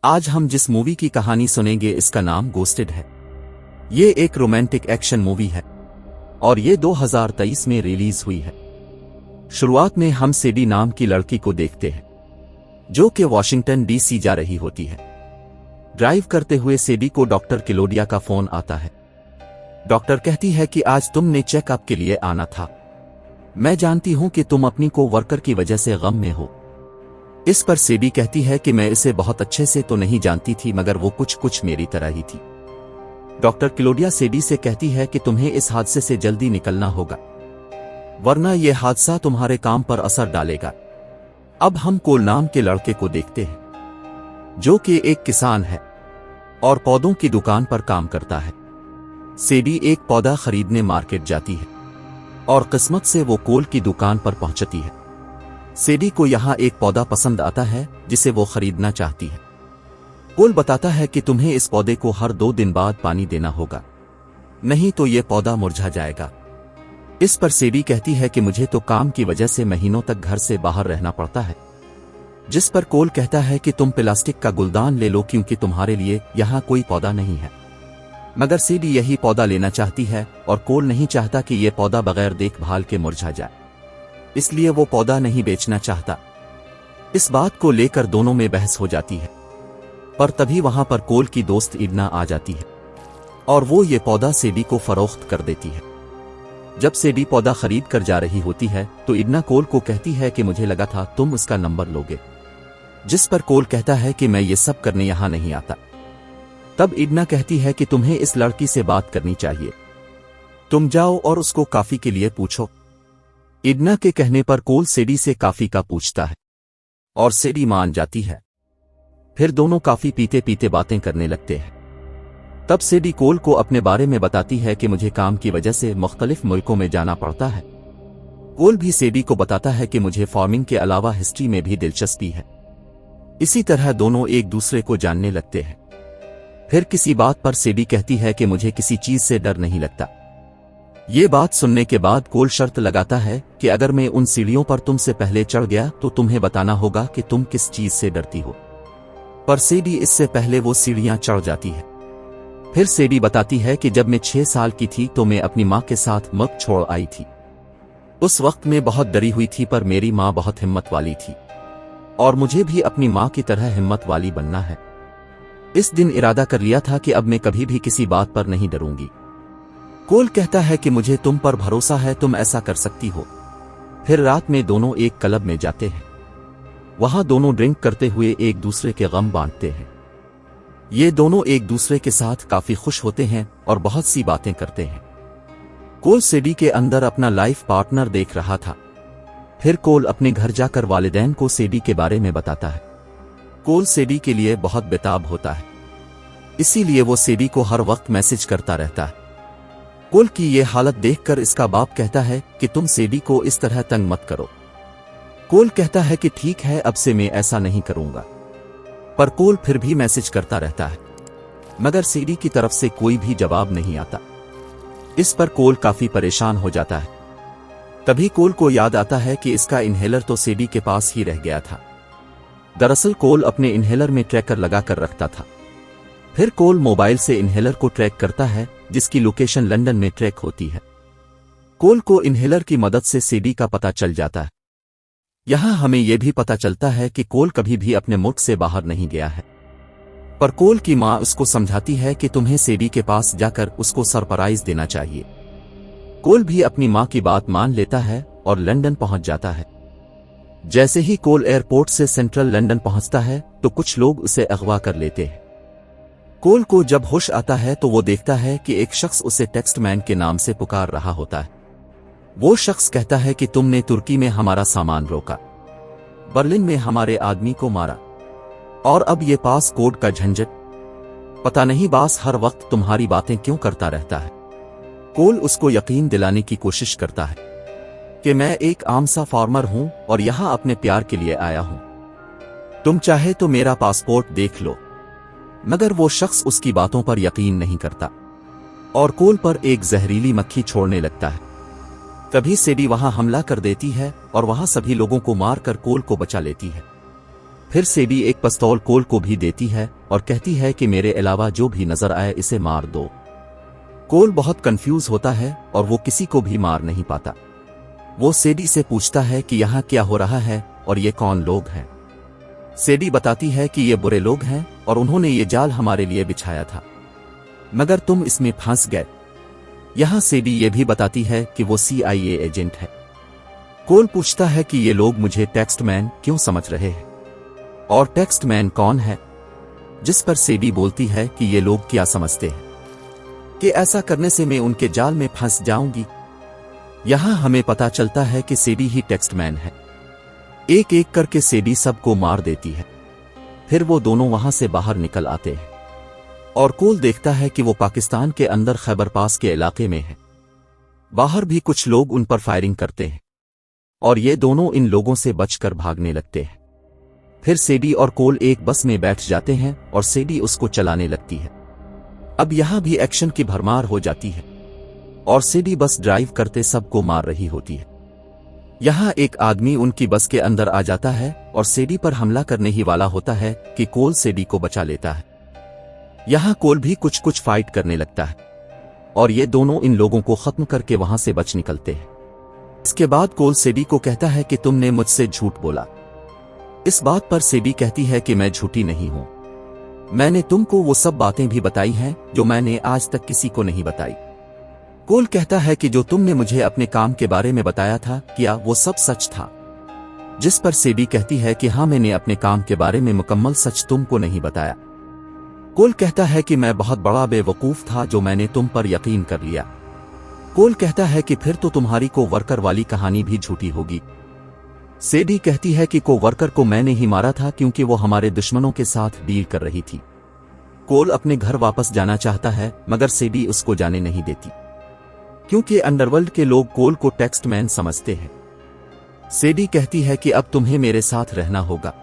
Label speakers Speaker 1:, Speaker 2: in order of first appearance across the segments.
Speaker 1: आज हम जिस मूवी की कहानी सुनेंगे इसका नाम गोस्टेड है। ये एक रोमांटिक एक्शन मूवी है और ये 2023 में रिलीज हुई है। शुरुआत में हम सेडी नाम की लड़की को देखते हैं जो कि वॉशिंगटन डीसी जा रही होती है। ड्राइव करते हुए सेडी को डॉक्टर क्लोडिया का फोन आता है। डॉक्टर कहती है कि आज तुमने चेकअप के लिए आना था। मैं जानती हूं कि तुम अपनी को वर्कर की वजह से गम में हो। इस पर सेडी कहती है कि मैं इसे बहुत अच्छे से तो नहीं जानती थी, मगर वो कुछ मेरी तरह ही थी। डॉक्टर क्लोडिया सेडी से कहती है कि तुम्हें इस हादसे से जल्दी निकलना होगा, वरना यह हादसा तुम्हारे काम पर असर डालेगा। अब हम कोल नाम के लड़के को देखते हैं जो कि एक किसान है और पौधों की दुकान पर काम करता है। सेडी एक पौधा खरीदने मार्केट जाती है और किस्मत से वो कोल की दुकान पर पहुंचती है। सेडी को यहां एक पौधा पसंद आता है जिसे वो खरीदना चाहती है। कोल बताता है कि तुम्हें इस पौधे को हर 2 दिन बाद पानी देना होगा, नहीं तो ये पौधा मुरझा जाएगा। इस पर सेडी कहती है कि मुझे तो काम की वजह से महीनों तक घर से बाहर रहना पड़ता है। जिस पर कोल कहता है कि तुम प्लास्टिक का गुलदान ले लो क्योंकि तुम्हारे लिए यहां कोई पौधा नहीं है। मगर सेडी यही पौधा लेना चाहती है और कोल नहीं चाहता कि यह पौधा बगैर देखभाल के मुरझा जाए, इसलिए वो पौधा नहीं बेचना चाहता। इस बात को लेकर दोनों में बहस हो जाती है, पर तभी वहां पर कोल की दोस्त इडना आ जाती है और वो ये पौधा सेडी को फरोख्त कर देती है। जब सेडी पौधा खरीद कर जा रही होती है तो इडना कोल को कहती है कि मुझे लगा था तुम उसका नंबर लोगे। जिस पर कोल कहता है कि मैं ये सब करने यहां नहीं आता। तब इडना कहती है कि तुम्हें इस लड़की से बात करनी चाहिए, तुम जाओ और उसको कॉफी के लिए पूछो। इडना के कहने पर कोल सेडी से कॉफी का पूछता है और सेडी मान जाती है। फिर दोनों कॉफी पीते पीते बातें करने लगते हैं। तब सेडी कोल को अपने बारे में बताती है कि मुझे काम की वजह से मुख्तलिफ मुल्कों में जाना पड़ता है। कोल भी सेडी को बताता है कि मुझे फार्मिंग के अलावा हिस्ट्री में भी दिलचस्पी है। इसी तरह दोनों एक दूसरे को जानने लगते हैं। फिर किसी बात पर सेडी कहती है कि मुझे किसी चीज से डर नहीं लगता। ये बात सुनने के बाद कोल शर्त लगाता है कि अगर मैं उन सीढ़ियों पर तुमसे पहले चढ़ गया तो तुम्हें बताना होगा कि तुम किस चीज से डरती हो। पर सेडी इससे पहले वो सीढ़ियां चढ़ जाती है। फिर सेडी बताती है कि जब मैं 6 साल की थी तो मैं अपनी माँ के साथ मुल्क छोड़ आई थी। उस वक्त मैं बहुत डरी हुई थी, पर मेरी माँ बहुत हिम्मत वाली थी और मुझे भी अपनी माँ की तरह हिम्मत वाली बनना है। इस दिन इरादा कर लिया था कि अब मैं कभी भी किसी बात पर नहीं डरूंगी। कोल कहता है कि मुझे तुम पर भरोसा है, तुम ऐसा कर सकती हो। फिर रात में दोनों एक क्लब में जाते हैं। वहां दोनों ड्रिंक करते हुए एक दूसरे के गम बांटते हैं। ये दोनों एक दूसरे के साथ काफी खुश होते हैं और बहुत सी बातें करते हैं। कोल सेडी के अंदर अपना लाइफ पार्टनर देख रहा था। फिर कोल अपने घर जाकर वालिदैन को सेडी के बारे में बताता है। कोल सेडी के लिए बहुत बेताब होता है, इसीलिए वो सेडी को हर वक्त मैसेज करता रहता है। कोल की ये हालत देखकर इसका बाप कहता है कि तुम सेडी को इस तरह तंग मत करो। कोल कहता है कि ठीक है, अब से मैं ऐसा नहीं करूंगा। पर कोल फिर भी मैसेज करता रहता है, मगर सेडी की तरफ से कोई भी जवाब नहीं आता। इस पर कोल काफी परेशान हो जाता है। तभी कोल को याद आता है कि इसका इन्हेलर तो सेडी के पास ही रह गया था। दरअसल कोल अपने इन्हेलर में ट्रैकर लगाकर रखता था। फिर कोल मोबाइल से इन्हेलर को ट्रैक करता है जिसकी लोकेशन लंदन में ट्रैक होती है। कोल को इन्हेलर की मदद से सेडी का पता चल जाता है। यहां हमें यह भी पता चलता है कि कोल कभी भी अपने मुल्क से बाहर नहीं गया है। पर कोल की मां उसको समझाती है कि तुम्हें सेडी के पास जाकर उसको सरप्राइज देना चाहिए। कोल भी अपनी मां की बात मान लेता है और लंदन पहुंच जाता है। जैसे ही कोल एयरपोर्ट से सेंट्रल लंदन पहुंचता है तो कुछ लोग उसे अगवा कर लेते हैं। कोल को जब होश आता है तो वो देखता है कि एक शख्स उसे टेक्स्टमैन के नाम से पुकार रहा होता है। वो शख्स कहता है कि तुमने तुर्की में हमारा सामान रोका, बर्लिन में हमारे आदमी को मारा और अब ये पासपोर्ट का झंझट। पता नहीं बास हर वक्त तुम्हारी बातें क्यों करता रहता है। कोल उसको यकीन दिलाने की कोशिश करता है कि मैं एक आम सा फार्मर हूं और यहां अपने प्यार के लिए आया हूं। तुम चाहे तो मेरा पासपोर्ट देख लो। मगर वो शख्स उसकी बातों पर यकीन नहीं करता और कोल पर एक जहरीली मक्खी छोड़ने लगता है। तभी सेडी वहां हमला कर देती है और वहां सभी लोगों को मारकर कोल को बचा लेती है। फिर सेडी एक पिस्तौल कोल को भी देती है और कहती है कि मेरे अलावा जो भी नजर आए इसे मार दो। कोल बहुत कंफ्यूज होता है और वो किसी को भी मार नहीं पाता। वो सेडी से पूछता है कि यहाँ क्या हो रहा है और ये कौन लोग हैं। सेडी बताती है कि ये बुरे लोग हैं और उन्होंने ये जाल हमारे लिए बिछाया था, मगर तुम इसमें फंस गए। यहाँ सेडी ये भी बताती है कि वो CIA एजेंट है। कोल पूछता है कि ये लोग मुझे टेक्स्टमैन क्यों समझ रहे हैं और टेक्स्टमैन कौन है, जिस पर सेडी बोलती है कि ये लोग क्या समझते हैं कि ऐसा करने से मैं उनके जाल में फंस जाऊंगी। यहां हमें पता चलता है कि सेडी ही टेक्स्टमैन है। एक एक करके सेडी सबको मार देती है। फिर वो दोनों वहां से बाहर निकल आते हैं और कोल देखता है कि वो पाकिस्तान के अंदर खैबर पास के इलाके में है। बाहर भी कुछ लोग उन पर फायरिंग करते हैं और ये दोनों इन लोगों से बचकर भागने लगते हैं। फिर सेडी और कोल एक बस में बैठ जाते हैं और सेडी उसको चलाने लगती है। अब यहां भी एक्शन की भरमार हो जाती है और सेडी बस ड्राइव करते सबको मार रही होती है। यहां एक आदमी उनकी बस के अंदर आ जाता है और सेडी पर हमला करने ही वाला होता है कि कोल सेडी को बचा लेता है। यहां कोल भी कुछ फाइट करने लगता है और ये दोनों इन लोगों को खत्म करके वहां से बच निकलते हैं। इसके बाद कोल सेडी को कहता है कि तुमने मुझसे झूठ बोला। इस बात पर सेडी कहती है कि मैं झूठी नहीं हूं, मैंने तुमको वो सब बातें भी बताई हैं जो मैंने आज तक किसी को नहीं बताई। कोल कहता है कि जो तुमने मुझे अपने काम के बारे में बताया था क्या वो सब सच था, जिस पर सेडी कहती है कि हाँ, मैंने अपने काम के बारे में मुकम्मल सच तुमको नहीं बताया। कोल कहता है कि मैं बहुत बड़ा बेवकूफ था जो मैंने तुम पर यकीन कर लिया। कोल कहता है कि फिर तो तुम्हारी को वर्कर वाली कहानी भी झूठी होगी। सेडी कहती है कि को वर्कर को मैंने ही मारा था क्योंकि वो हमारे दुश्मनों के साथ डील कर रही थी। कोल अपने घर वापस जाना चाहता है मगर सेडी उसको जाने नहीं देती क्योंकि अंडरवर्ल्ड के लोग कोल को टेक्स्टमैन समझते हैं। सेडी कहती है कि अब तुम्हें मेरे साथ रहना होगा।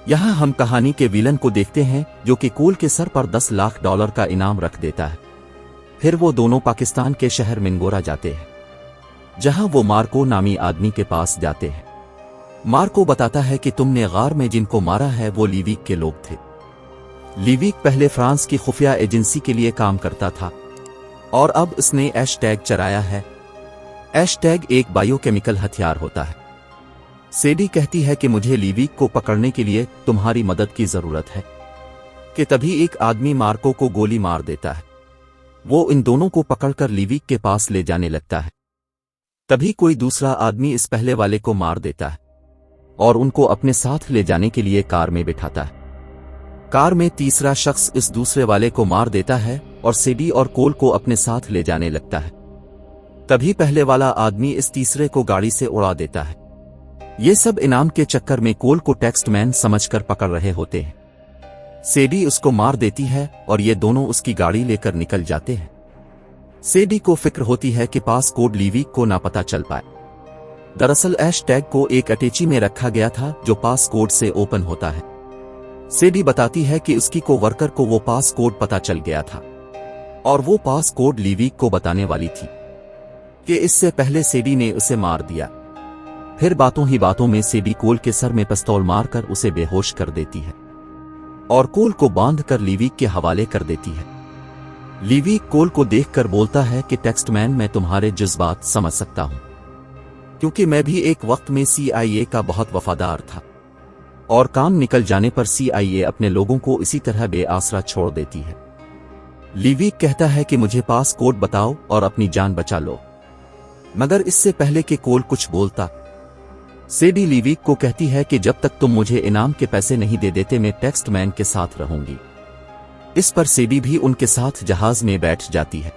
Speaker 1: यहां हम कहानी के विलन को देखते हैं जो कि कोल के सर पर $10 लाख का इनाम रख देता है। फिर वो दोनों पाकिस्तान के शहर मिंगोरा जाते हैं जहां वो मार्को नामी आदमी के पास जाते हैं। मार्को बताता है कि तुमने गार में जिनको मारा है वो लीविक के लोग थे। लीविक पहले फ्रांस की खुफिया एजेंसी के लिए काम करता था और अब उसने ऐशटैग चराया है। ऐशटैग एक बायोकेमिकल हथियार होता है। सेडी कहती है कि मुझे लीविक को पकड़ने के लिए तुम्हारी मदद की जरूरत है कि तभी एक आदमी मार्को को गोली मार देता है। वो इन दोनों को पकड़कर लीविक के पास ले जाने लगता है। तभी कोई दूसरा आदमी इस पहले वाले को मार देता है और उनको अपने साथ ले जाने के लिए कार में बिठाता है। कार में तीसरा शख्स इस दूसरे वाले को मार देता है और सेडी और कोल को अपने साथ ले जाने लगता है। तभी पहले वाला आदमी इस तीसरे को गाड़ी से उड़ा देता है। ये सब इनाम के चक्कर में कोल को टेक्स्टमैन समझकर पकड़ रहे होते हैं। सेडी उसको मार देती है और ये दोनों उसकी गाड़ी लेकर निकल जाते हैं। सेडी को फिक्र होती है कि पास कोड लीविक को ना पता चल पाए। दरअसल ऐशटैग को एक अटैची में रखा गया था जो पास कोड से ओपन होता है। सेडी बताती है कि उसकी को वर्कर को वो पास कोड पता चल गया था और वो पास कोड लीविक को बताने वाली थी कि इससे पहले सेडी ने उसे मार दिया। फिर बातों ही बातों में सेडी कोल के सर में पिस्तौल मारकर उसे बेहोश कर देती है और कोल को बांधकर लीविक के हवाले कर देती है। लीविक कोल को देखकर बोलता है कि टेक्स्टमैन, मैं तुम्हारे जज्बात समझ सकता हूं क्योंकि मैं भी एक वक्त में CIA का बहुत वफादार था और काम निकल जाने पर CIA अपने लोगों को इसी तरह बेआसरा छोड़ देती है। लीविक कहता है कि मुझे पास कोड बताओ और अपनी जान बचा लो, मगर इससे पहले कि कोल कुछ बोलता, सेडी लीविक को कहती है कि जब तक तुम मुझे इनाम के पैसे नहीं दे देते मैं टेक्स्टमैन के साथ रहूंगी। इस पर सेडी भी उनके साथ जहाज में बैठ जाती है।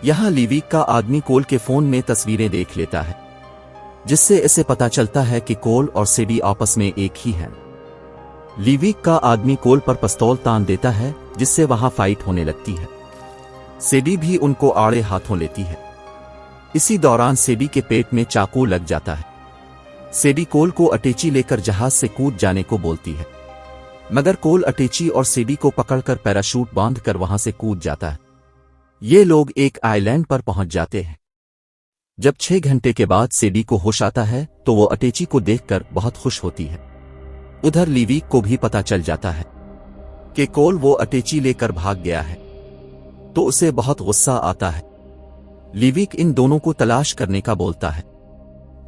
Speaker 1: यहां लीविक का आदमी कोल के फोन में तस्वीरें देख लेता है जिससे इसे पता चलता है कि कोल और सेडी आपस में एक ही हैं। लीविक का आदमी कोल पर पिस्तौल तान देता है जिससे वहां फाइट होने लगती है। सेडी भी उनको आड़े हाथों लेती है। इसी दौरान सेडी के पेट में चाकू लग जाता है। सेडी कोल को अटैची लेकर जहाज से कूद जाने को बोलती है, मगर कोल अटैची और सेडी को पकड़कर पैराशूट बांधकर वहां से कूद जाता है। ये लोग एक आइलैंड पर पहुंच जाते हैं। जब 6 घंटे के बाद सेडी को होश आता है तो वो अटैची को देखकर बहुत खुश होती है। उधर लीवीक को भी पता चल जाता है कि कोल वो अटैची लेकर भाग गया है, तो उसे बहुत गुस्सा आता है। लीवीक इन दोनों को तलाश करने का बोलता है।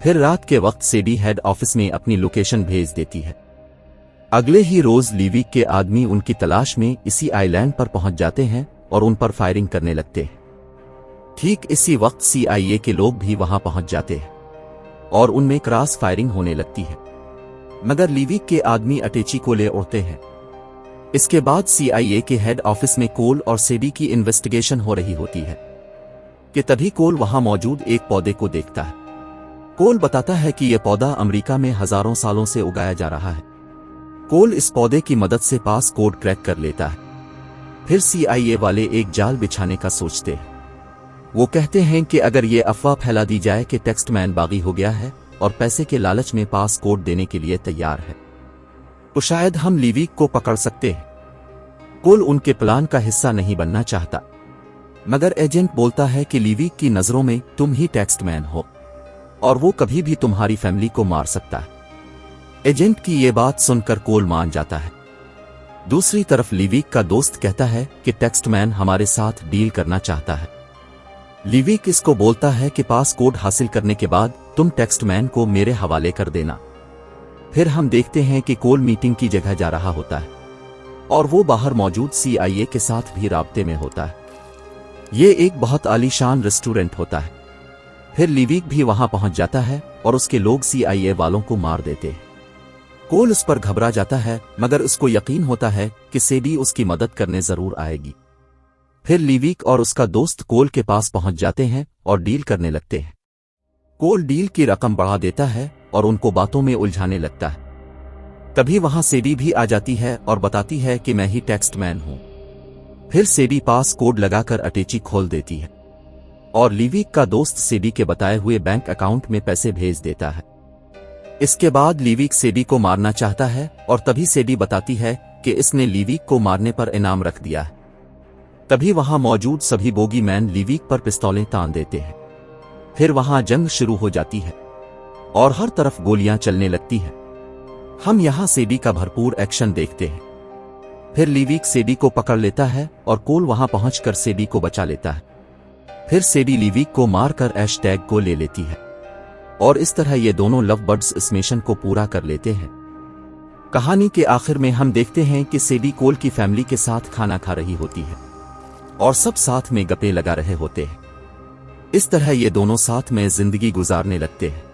Speaker 1: फिर रात के वक्त सेडी हेड ऑफिस में अपनी लोकेशन भेज देती है। अगले ही रोज लीवीक के आदमी उनकी तलाश में इसी आइलैंड पर पहुंच जाते हैं और उन पर फायरिंग करने लगते हैं। ठीक इसी वक्त CIA के लोग भी वहां पहुंच जाते हैं और उनमें क्रॉस फायरिंग होने लगती है, मगर लीवीक के आदमी अटैची को ले उड़ते हैं। इसके बाद CIA के हेड ऑफिस में कोल और सेडी की इन्वेस्टिगेशन हो रही होती है कि तभी कोल वहां मौजूद एक पौधे को देखता है। कोल बताता है कि यह पौधा अमेरिका में हजारों सालों से उगाया जा रहा है। कोल इस पौधे की मदद से पास कोड क्रैक कर लेता है। फिर CIA वाले एक जाल बिछाने का सोचते हैं। वो कहते हैं कि अगर ये अफवाह फैला दी जाए कि टेक्स्टमैन बागी हो गया है और पैसे के लालच में पास कोड देने के लिए तैयार है, तो शायद हम लीवीक को पकड़ सकते हैं। कोल उनके प्लान का हिस्सा नहीं बनना चाहता, मगर एजेंट बोलता है कि लीवीक की नजरों में तुम ही टेक्स्टमैन हो और वो कभी भी तुम्हारी फैमिली को मार सकता है। एजेंट की ये बात सुनकर कोल मान जाता है। दूसरी तरफ लीवीक का दोस्त कहता है कि टेक्स्टमैन हमारे साथ डील करना चाहता है। लीवीक इसको बोलता है कि पास कोड हासिल करने के बाद तुम टेक्स्टमैन को मेरे हवाले कर देना। फिर हम देखते हैं कि कोल मीटिंग की जगह जा रहा होता है और वो बाहर मौजूद CIA के साथ भी राब्ते में होता है। ये एक बहुत आलीशान रेस्टोरेंट होता है। फिर लीवीक भी वहां पहुंच जाता है और उसके लोग CIA वालों को मार देते हैं। कोल उस पर घबरा जाता है, मगर उसको यकीन होता है कि सेडी उसकी मदद करने जरूर आएगी। फिर लीवीक और उसका दोस्त कोल के पास पहुंच जाते हैं और डील करने लगते हैं। कोल डील की रकम बढ़ा देता है और उनको बातों में उलझाने लगता है। तभी वहां सेडी भी आ जाती है और बताती है कि मैं ही टेक्स्टमैन हूं। फिर सेडी पास कोड लगाकर अटैची खोल देती है और लीवीक का दोस्त सेडी के बताए हुए बैंक अकाउंट में पैसे भेज देता है। इसके बाद लीवीक सेडी को मारना चाहता है और तभी सेडी बताती है कि इसने लीवीक को मारने पर इनाम रख दिया है। तभी वहां मौजूद सभी बोगी मैन लीवीक पर पिस्तौलें तान देते हैं। फिर वहां जंग शुरू हो जाती है और हर तरफ गोलियां चलने लगती हैं। हम यहां सेडी का भरपूर एक्शन देखते हैं। फिर लीवीक सेडी को पकड़ लेता है और कोल वहां पहुंचकर सेडी को बचा लेता है। फिर सेडी लीवीक को मारकर ऐश-टैग को ले लेती है और इस तरह ये दोनों लव बर्ड्स इस मिशन को पूरा कर लेते हैं। कहानी के आखिर में हम देखते हैं कि सेडी कोल की फैमिली के साथ खाना खा रही होती है और सब साथ में गप्पे लगा रहे होते हैं। इस तरह ये दोनों साथ में जिंदगी गुजारने लगते हैं।